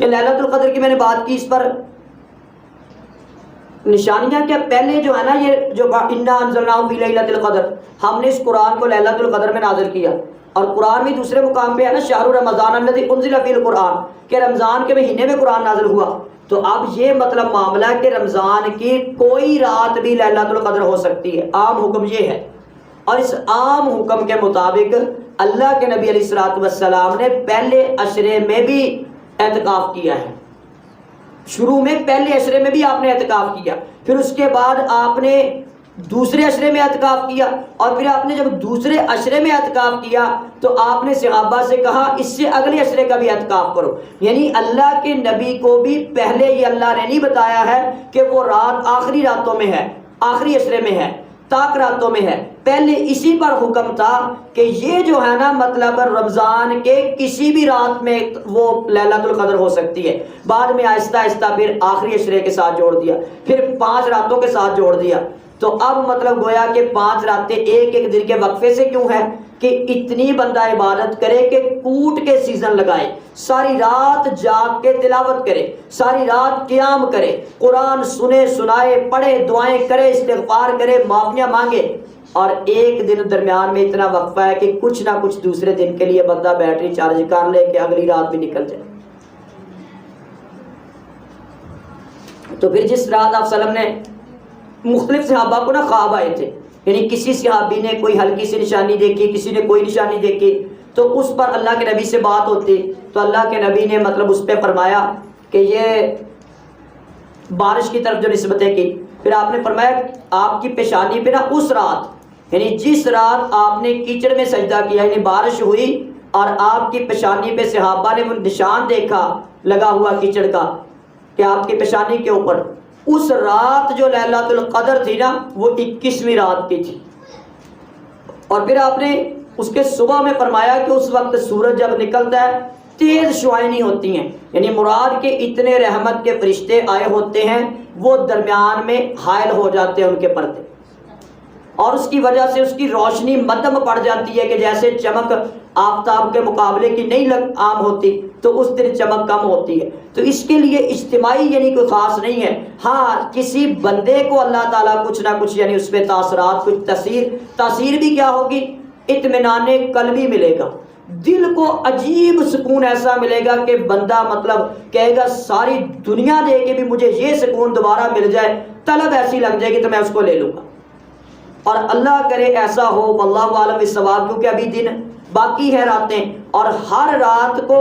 یہ لیلۃ القدر کی میں نے بات کی، اس پر نشانیاں کیا؟ پہلے جو ہے نا یہ جو انا انزلناہ فی لیلۃ القدر، ہم نے اس قرآن کو لیلۃ القدر میں نازل کیا، اور قرآن بھی دوسرے مقام پہ ہے نا شہر رمضان الذی انزل فیہ القرآن، کہ رمضان کے مہینے میں قرآن نازل ہوا. تو اب یہ مطلب معاملہ ہے کہ رمضان کی کوئی رات بھی لیلۃ القدر ہو سکتی ہے، عام حکم یہ ہے. اور اس عام حکم کے مطابق اللہ کے نبی علیہ الصلوۃ والسلام نے پہلے عشرے میں بھی اعتکاف کیا ہے. شروع میں پہلے عشرے میں بھی آپ نے اعتکاف کیا، پھر اس کے بعد آپ نے دوسرے عشرے میں اعتکاف کیا، اور پھر آپ نے جب دوسرے عشرے میں اعتکاف کیا تو آپ نے صحابہ سے کہا اس سے اگلے عشرے کا بھی اعتکاف کرو. یعنی اللہ کے نبی کو بھی پہلے یہ اللہ نے نہیں بتایا ہے کہ وہ رات آخری راتوں میں ہے، آخری عشرے میں ہے، طاق راتوں میں ہے. پہلے اسی پر حکم تھا کہ یہ جو ہے نا مطلب رمضان کے کسی بھی رات میں وہ لیلۃ القدر ہو سکتی ہے. بعد میں آہستہ آہستہ پھر آخری عشرے کے ساتھ جوڑ دیا، پھر 5 راتوں کے ساتھ جوڑ دیا. تو اب مطلب گویا کہ 5 راتیں ایک ایک دن کے وقفے سے کیوں ہے کہ اتنی بندہ عبادت کرے کہ کوٹ کے سیزن لگائے، ساری رات جاگ کے تلاوت کرے، ساری رات قیام کرے، قرآن سنے سنائے پڑھے، دعائیں کرے، استغفار کرے، معافیاں مانگے. اور ایک دن درمیان میں اتنا وقفہ ہے کہ کچھ نہ کچھ دوسرے دن کے لیے بندہ بیٹری چارج کر لے کہ اگلی رات بھی نکل جائے. تو پھر جس رات آپ وسلم نے مختلف صحابہ کو نا خواب آئے تھے، یعنی کسی صحابی نے کوئی ہلکی سی نشانی دیکھی، کسی نے کوئی نشانی دیکھی، تو اس پر اللہ کے نبی سے بات ہوتی تو اللہ کے نبی نے مطلب اس پہ فرمایا کہ یہ بارش کی طرف جو نسبتیں کی. پھر آپ نے فرمایا آپ کی پیشانی پہ نا اس رات، یعنی جس رات آپ نے کیچڑ میں سجدہ کیا، یعنی بارش ہوئی اور آپ کی پیشانی پہ صحابہ نے وہ نشان دیکھا لگا ہوا کیچڑ کا کہ آپ کی پیشانی کے اوپر، اس رات جو لیلۃ القدر تھی نا وہ 21ویں رات کی تھی. اور پھر آپ نے اس کے صبح میں فرمایا کہ اس وقت سورج جب نکلتا ہے تیز شعائیں نہیں ہوتی ہیں، یعنی مراد کے اتنے رحمت کے فرشتے آئے ہوتے ہیں وہ درمیان میں حائل ہو جاتے ہیں ان کے پردے، اور اس کی وجہ سے اس کی روشنی مدھم پڑ جاتی ہے کہ جیسے چمک آفتاب کے مقابلے کی نہیں عام ہوتی تو اس دن چمک کم ہوتی ہے. تو اس کے لیے اجتماعی یعنی کوئی خاص نہیں ہے. ہاں کسی بندے کو اللہ تعالیٰ کچھ نہ کچھ یعنی اس پہ تاثرات، کچھ تاثیر بھی کیا ہوگی، اطمینان قلبی ملے گا، دل کو عجیب سکون ایسا ملے گا کہ بندہ مطلب کہے گا ساری دنیا دے کے بھی مجھے یہ سکون دوبارہ مل جائے، طلب ایسی لگ جائے گی تو میں اس کو لے لوں گا. اور اللہ کرے ایسا ہو، واللہ عالم بالصواب، کیونکہ ابھی دن باقی ہے، راتیں، اور ہر رات کو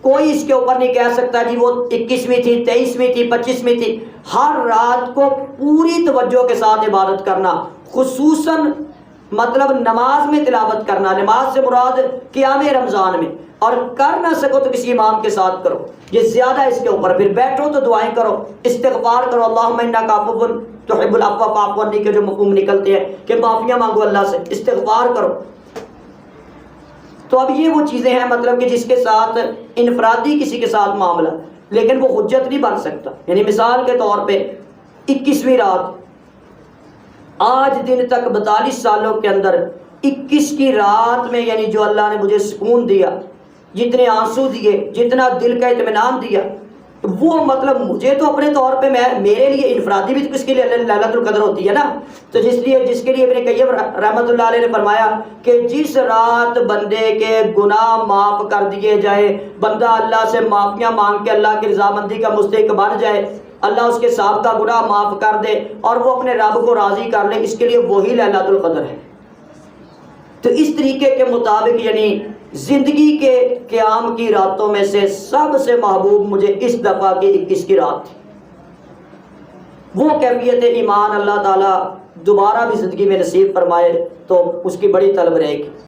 کوئی اس کے اوپر نہیں کہہ سکتا جی وہ 21ویں تھی، 23ویں تھی، 25ویں تھی. ہر رات کو پوری توجہ کے ساتھ عبادت کرنا، خصوصاً مطلب نماز میں تلاوت کرنا، نماز سے مراد قیام رمضان میں، اور کر نہ سکو تو کسی امام کے ساتھ کرو، یہ زیادہ اس کے اوپر. پھر بیٹھو تو دعائیں کرو، استغفار کرو، اللہم انک عفو تحب العفو فاعف عنی کے جو مفہوم نکلتے ہیں کہ معافیاں مانگو اللہ سے، استغفار کرو. تو اب یہ وہ چیزیں ہیں مطلب کہ جس کے ساتھ انفرادی کسی کے ساتھ معاملہ، لیکن وہ حجت نہیں بن سکتا. یعنی مثال کے طور پہ 21ویں رات، آج دن تک 42 سالوں کے اندر 21 کی رات میں یعنی جو اللہ نے مجھے سکون دیا، جتنے آنسو دیے، جتنا دل کا اطمینان دیا، وہ مطلب مجھے تو اپنے طور پہ میرے لیے انفرادی بھی تو اس کے لیے لیلۃ القدر ہوتی ہے نا. تو جس کے لیے ابن قیم رحمۃ اللہ علیہ نے فرمایا کہ جس رات بندے کے گناہ معاف کر دیے جائے، بندہ اللہ سے معافیاں مانگ کے اللہ کی رضامندی کا مستحق بن جائے، اللہ اس کے سابقہ گناہ معاف کر دے اور وہ اپنے رب کو راضی کر لے، اس کے لیے وہی لیلۃ القدر ہے. تو اس طریقے کے مطابق یعنی زندگی کے قیام کی راتوں میں سے سب سے محبوب مجھے اس دفعہ کی 21 کی رات تھی. وہ کیفیت ایمان اللہ تعالیٰ دوبارہ بھی زندگی میں نصیب فرمائے تو اس کی بڑی طلب رہے گی.